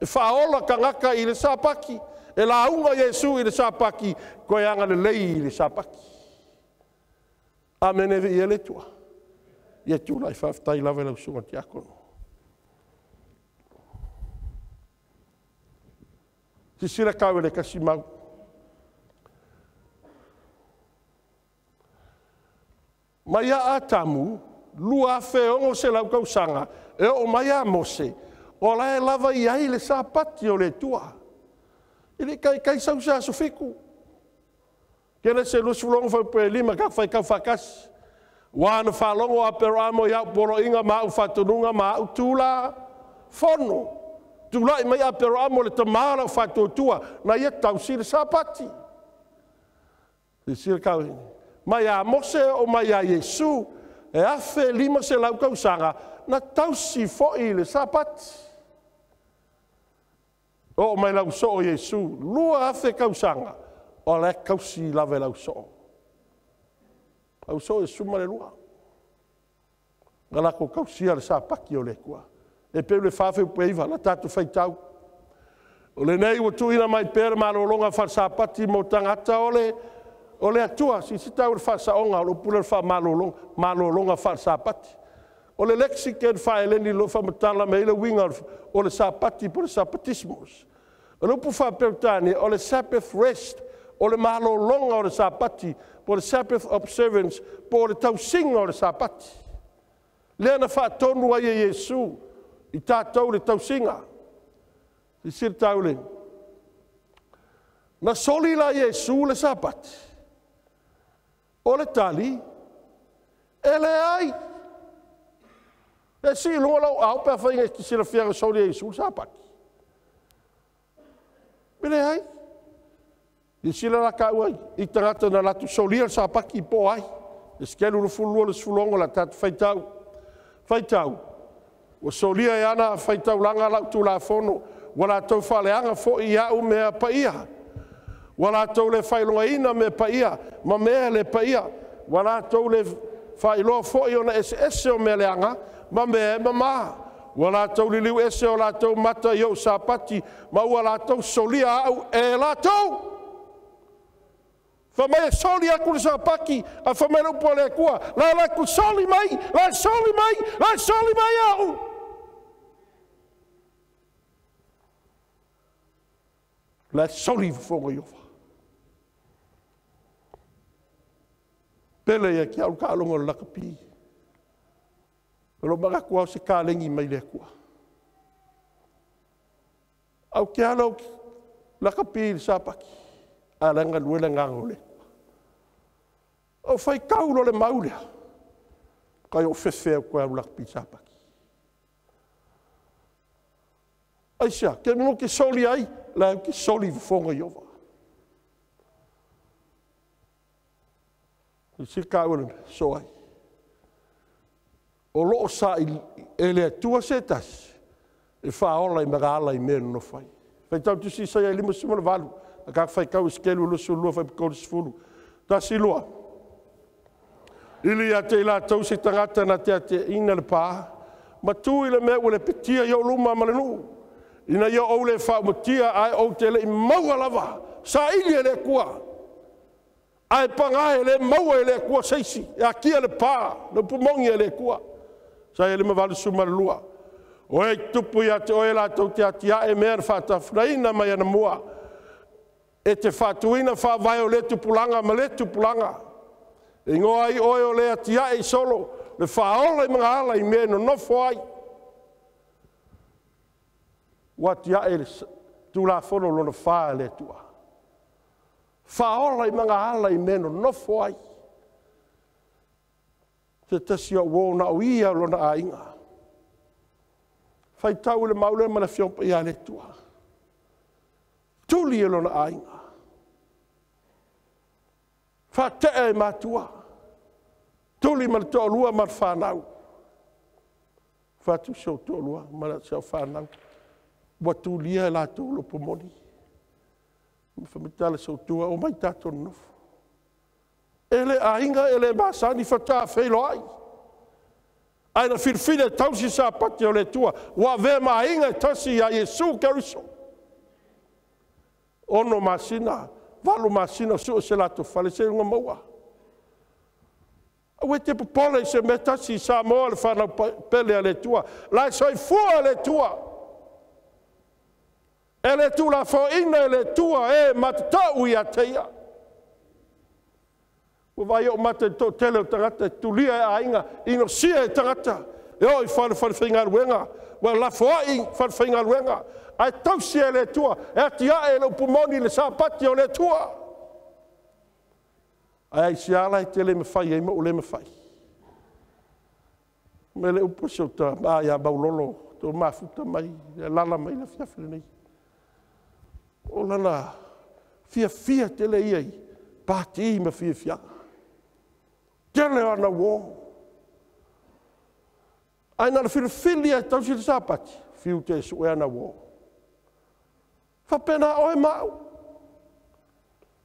Speaker 2: E whaola kangaka I le sapaki. E la unga Yesu I le sapaki. Ko e anga le lei I le sapaki. Amen e le tua. Ia tu lai whaftai lawe lau sunga ti akono. Si sira kawe le kasi mau. Mai a tamu. Lua feongo se lau kausanga, e o mai a mose, o la e lava I ai le sapati o le tua. Ili kai sau sa sofiku. Kena se lusulongo fai pe lima ka fai kau fakas. Wana falongo a peramo ia poro inga mau fatununga mau tula fono. Tula I mai a peramo le tamara fatutua, na ia tau si le sapati. Sir kau mai a mose o mai a Yesu, e afe lima se lau kausanga na tausi fo'i le sapati. O mai lau so o Yesu, lua afe kausanga o le kausi lave lau so. Lau so e suma le lua. Ngala ko kausia le sapaki o le kua. E peu le fafe upeiva, la tatu faitau. O le nei o tuina mai pere malolonga fa sapati mo tangata o le atua, si tau le whasa onga, o pula le wha malolonga wha sapati. O le lexiken wha eleni lo wha matala me ile winga o le sapati po le sapatismos. O le upu wha peutani, o le Sabbath rest, o le malolonga o le sapati, po le Sabbath observance, po le tausinga o le sapati. Lea na wha tonu ai e Yesu, I tātou le tausinga. I sir tau le. Na soli la Yesu le sapati. O le tali, e le ai. E si lunga lau au pe fa inga ki sila fianga soli e sul sa paki. Mene ai. I sila la ka uai. I tangata na latu soli al sa paki po ai. E skelu le fulua le sfulonga la tatu faitau. Faitau. O solia e ana faitau langa lau tu la fono. Wala tau faleanga fo i au mea pa ia. Wala tau le failonga ina me pa ia. Ma mea le pa ia. Wala tau le failoa fo i ona ese o mea leanga. Ma mea ma. Wala tau li liu ese o la tau mata i au sapati. Ma ua la tau solia au e la tau. Fa mai soli aku le sapaki. A fa mai lupo le kua. La ku soli mai. La soli mai. La soli mai au. La soli fonga iofa. Pele ia ki au ka alonga la kapi. Pero maga kua se ka lengi mai le kua. Au ki alo la kapi sa paki. Alanga luela ngango le. O fai kaulo le maulea. Kai o fefe kua la kapi sa paki. Aisha, ke mo ke soli ai, la ke soli fonga iofa. Si kawen so ai. O lo sa ele tua setas. E fa ola i magala i men no fai. Fai tau tu si sa ia lima sima valu. Ka fai kau skelu lo so lo fai ko sfulu. Ta si loa. Ili ate la tau se tangata na te ina le pa. Ma tu ile me o le petia yo luma malenu. Ina yo o le fa matia ai o te le maua lava. Sa ili le kua. Ai panga ele maua ele kua seisi. E akia le pa. No pumongi ele kua. Sa ele mavalu sumarlua. O e tupu ia te oe la tau te atia e mea whatawhinaina mai ana mua. E te whatuina whawai o le tupulanga ma le tupulanga. E ngoa ai oe o le atia e solo. Le whaola i mga ala i mea no nofo ai. Watia e tu la fono lona wha le tua. Whaola i mga ala i mea no nofo ai. Te tasi o wona o ia lona a inga. Fai tau le maule ma le fiompa ia le tua. Tuli e lona a inga. Fa te e matua. Tuli ma le toa lua ma le whanau. Fa tu seo toa lua ma le seo whanau. Wa tulia e la tau lo pomoni. Whamitala seo tua o mai tato nofu. Ele a inga ele masani fata feilo ai. Ai na filfine tausi sa pati o le tua. Wa ve ma inga tasi a Yesu Keriso. Ono masina. Valu masina su se la to fale se nga maua. Awe te popole se metasi sa moa le whanau pele a le tua. Lai soi fua le tua. E le tu la fo ina e le tua e matatau i a teia. O vai o mate to tele o tangata tulia e ainga ino sia e tangata. E o i whanwhinga ruenga. Wa la foa i whanwhinga ruenga. Ai tau sia le tua. E atia e le upumoni le sapati o le tua. Ai siala e tele me fai e ma ule me fai. Me le upo sota ma ia baulolo. To mafuta mai. Lala mai la fiafile nei. O lana fia tele iei. Pati ma fia. Tele ana wo. Ai na filfili e tau si sapati. Fiu te su e ana wo. Fa pena oe mau.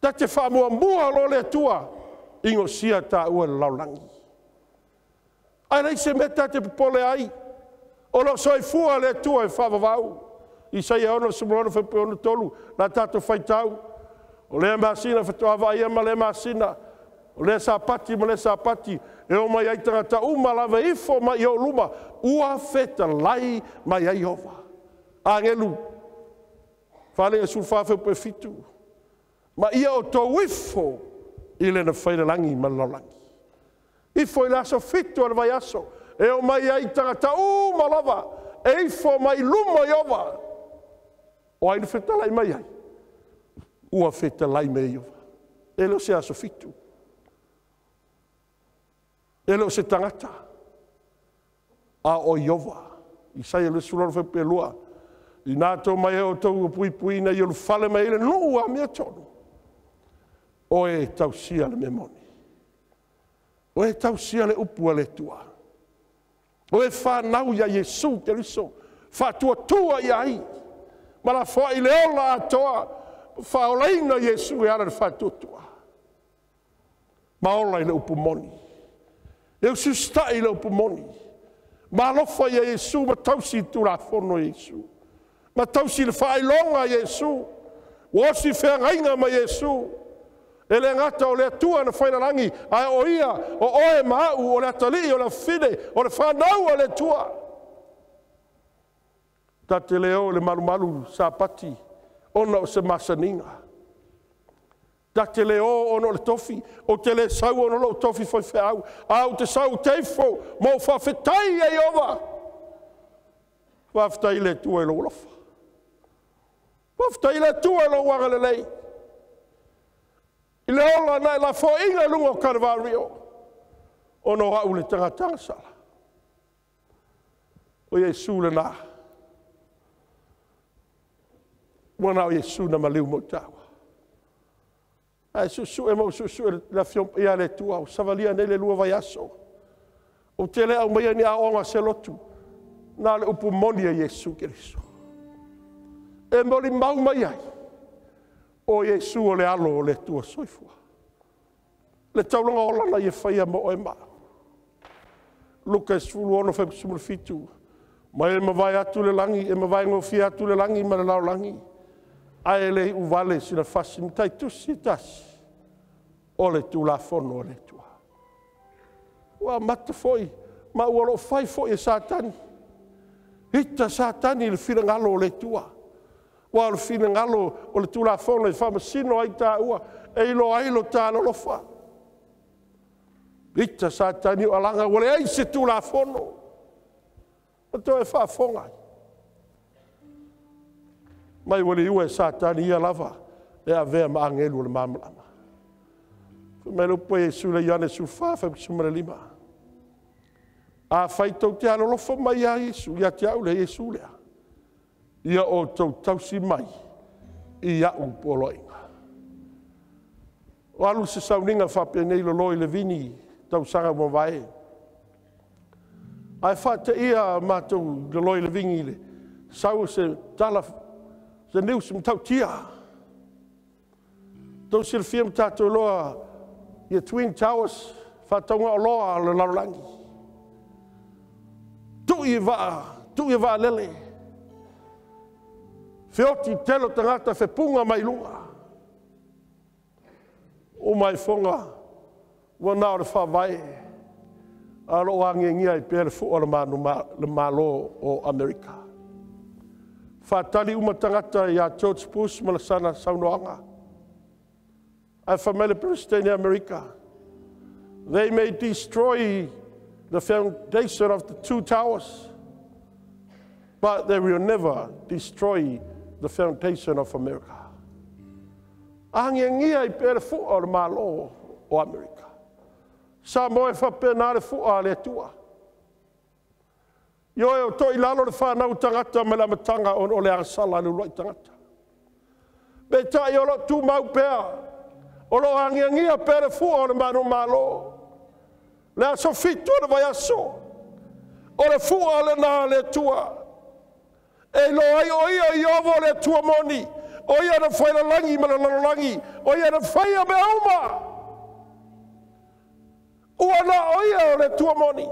Speaker 2: Ta te wha mua lo le tua. Ingo sia ta ua laulangi. Ai rei se meta te popole ai. O lo soi fua le tua e whavavau. I sei ono sumrono whepe ono tolu. Na tato whaitau. O lea masina whatoa vai ma le masina. O lea sapati ma le sapati. E o mai aitanga ta umalawa ifo ma i o luma. Ua feta lai mai ai hova. Angelu. Whale e sulfafe pe fitu. Ma ia o tō ifo. Ile na whaile langi ma laulangi. Ifo i laso fitu ana vai aso. E o mai aitanga ta umalawa. E ifo mai luma i ova. O aina feta lai mai ai. Ua feta lai mai ova. E leo se aso fitu. E leo se tangata. a o Iova. I sai le sulor fe pelua. I nato mai o tau pui pui na i fale mai le no a mea tonu. O e tau sia le memoni. O e tau sia le upua le tua. O e whanau ia Yesu ke riso. Whatua tua ia ai. Mara fwa i le ola atoa. Whaolaina Yesu e ara le whatua tua. Maola i le upumoni. Eu susta i le upumoni. Ma lofa ia Yesu ma tausi tu la fono Yesu. Ma tausi le whailonga Yesu. Wosi whengainga ma Yesu. Ele ngata o le atua na whainarangi. Ai o ia, o oe mau, o le atali, o le whine, o le whanau o le tua. Ta te leo le malumalu sa pati. Ona o se masaninga. Ta te leo ono le tofi. O te le sau ono lo tofi foi whiau. Au te sau teifo. Mo whawhetai e ova. Whawhetai le tua e lo ulofa. Whawhetai le tua e lo wanga le lei. I le ola na la fo inga lunga o Caravario. Ono au le tangatanga sala. O Yesu le na. Wana o Yesu na maliu mo tawa. Ai susu e mo susu la fiom ia le tua o savalia nele lua vai aso. O tele au mai ni a onga se lotu. Na le upu moni a Yesu Keriso. E moli mau mai ai. O Yesu o le alo o le tua soifua. Le taulanga o lana i e whaia mo e maa. Lukas fulu ono whai sumur fitu. Mai e mawai atu le langi, e mawai ngofi atu le langi, ma le lau langi. Ai le uvale sina fasi ni tai tusi tasi. O le tu la fono o le tua. Ua mata foi, ma ua lo fai foi e satani. Hita satani le fina ngalo o le tua. Ua le fina ngalo o le tu la fono e whamasino ai ta ua. E ilo ailo ta lolofa. Hita satani o alanga wale ai se tu la fono. O to e whaafonga. Mai wale ua e satani ia lava. E a vea ma angelu le mamalama. Me lo po Yesu le iane su fa sumare lima. A fai tau te alo lofa mai a Yesu. Ia te au le Yesu lea. Ia o tau si mai. Ia polo inga. O alu se sauninga whapea nei lo loi le vini. Tau sanga mo vai. Ai fa te ia mātou le loi le vingi le. Sau se tala. Se neu se mtau tia. Tau se le fia mtatou loa. Ia Twin Towers, whataunga o loa le larolangi. Tu i vaa lele. Whioti telo tangata whepunga mai lunga. O mai fonga, wana o le whawai. Aro angengia i pere fu o le malo o Amerika. Whatali umatangata ia George Bush malasana saunoanga. I'm familiar with America. They may destroy the foundation of the two towers, but they will never destroy the foundation of America. Angengia I pere fu o le malo o Amerika. Sa moe whapenare fu a le tua. Yo e o to ilalo le whanau tangata me la matanga o le angsala luloi tangata. Beta i olo tu mau pea. O lo angiangia pere fu o le manu malo. Le aso fitu o le vai aso. O le fu o le na le tua. E lo ai o ia i ovo le tua moni. O ia na whaila langi ma le langi. O ia na whaia me auma. Ua na o ia o le tua moni.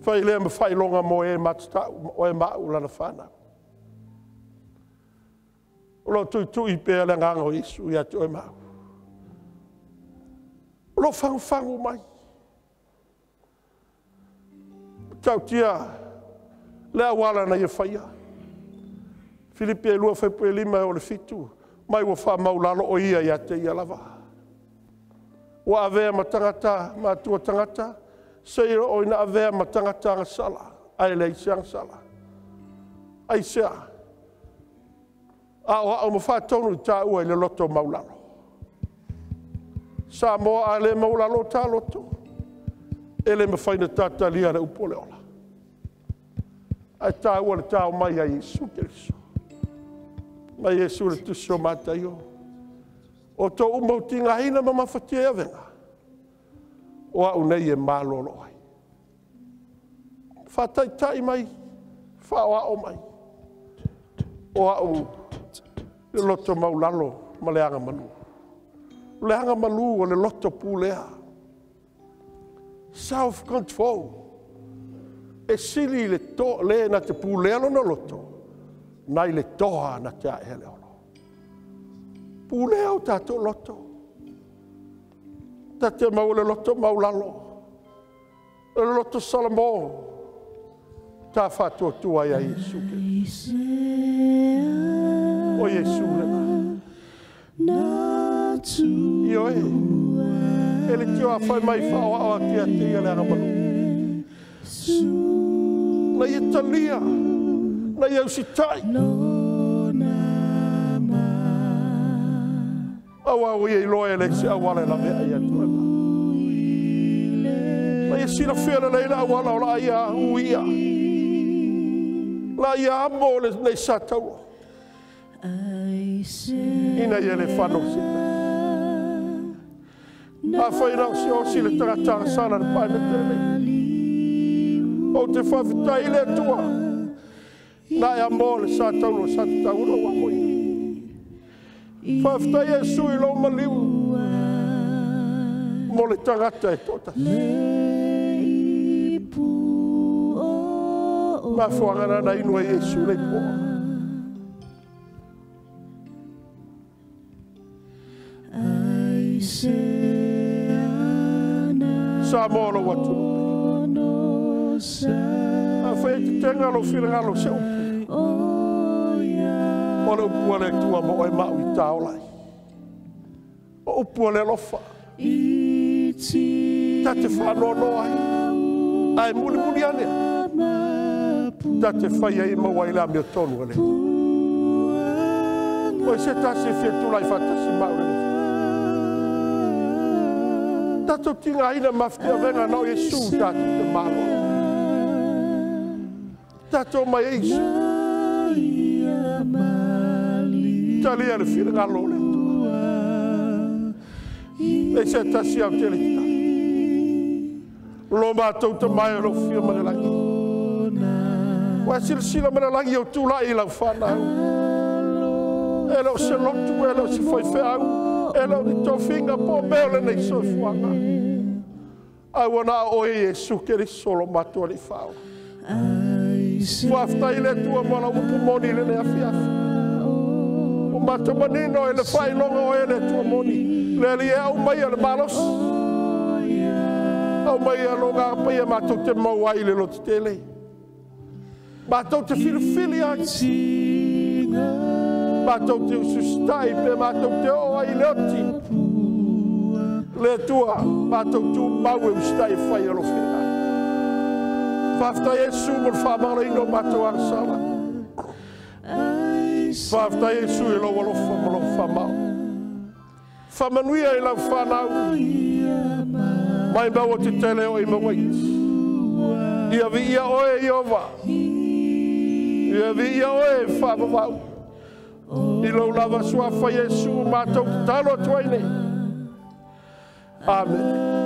Speaker 2: Whaile me whailonga mo e matata o e mau lana whanau. Lo tui pe le nganga o Yesu ia te o mau. Lo fangu mai. Tau tia le awala na ia whaia. Filipi e lua whaipu e lima o le fitu. Mai wa wha maulalo o ia te ia lava. Wa avea matangata, matua tangata. Seira o ina avea matangata ang sala. Ai lei siang sala. Ai sea. A mo fa tonu ta ua le loto maulalo. Sa mo ale maulalo ta loto. Ele me whaina tātalia le upo le ola. Ai tā ua le tāo mai a Iesu Keriso. Mai Iesu le tuso mātai o. O tō umautinga hina ma mawhatia awenga. O au nei e mālolo ai. Whatai tai mai, whaoa o mai. O au le loto maulalo ma le anga manu. Le anga manu o le loto pūlea. Self-control. E sili le to le na te pūlea no loto. Nai le toha na te aele ono. Pūlea o tātou loto. Ta te mau le loto maulalo. Le loto Salamo. Ta whatua tua ia Iesu Keriso. O Iesu le Io e. E le tio a whai mai whaoa o a tia te ia le aramanu. Na ia talia. Na ia usitai. Awa o ia iloa le se awale la mea ia tuema. Na ia sila whiara leila awala o la ia uia. La ia amo le nei satau. Ina ia le whano sita. A whaina o si o si le taratara sana le pai me tele. O te whawhitai le tua. Na ia amo le satau no satau no wamoi. Whawhitai e sui lo maliu. Mo le tangata e tota. Ma fuangana na inu e Yesu le poa. Sa molo watu. A whai te tenga lo whirangalo se upu. O le upua le tua mo e mau I taolai. O upua le lofa. Ta te whanono ai. Ai muli muli anea. Ta te whai ai mawai la mea tonu ale. O se ta se whetulai whatasi maure. Tato tinga ina maftia venga no Yesu tato te malo. Tato mai Yesu. Talia le fila ngalo le tua. E se ta si au tele kita. Lo mātou te mai lo fia mana langi. Wa sila mana langi o tula I lau whanau. E lo se lotu e lo se foi feau. E lau ni tō whinga po meo le nei so fuanga. Ai wana o e Yesu Keriso lo matua li whao. Waftai le tua mala upu moni le ne afiafi. O mata manino e le whainonga o e le tua moni. Le li e au mai le malos. Au mai a longa apai e matou te maua I le lo te tele. Matou te filifili ai. Matou te usustai pe matou te oa I le oti. Le tua, matou tu mau e ustai whai alo whina. Whafta Yesu mor whamara ino matou arsala. Whafta Yesu e lo walofa mo lo whamau. Whamanuia I lau whanau. Mai mau o te tele o I mawait. Ia vi ia oe I ova. Ia vi ia oe whamawau. I lau lava sua whai Yesu mātou te talo atuai nei. Amen.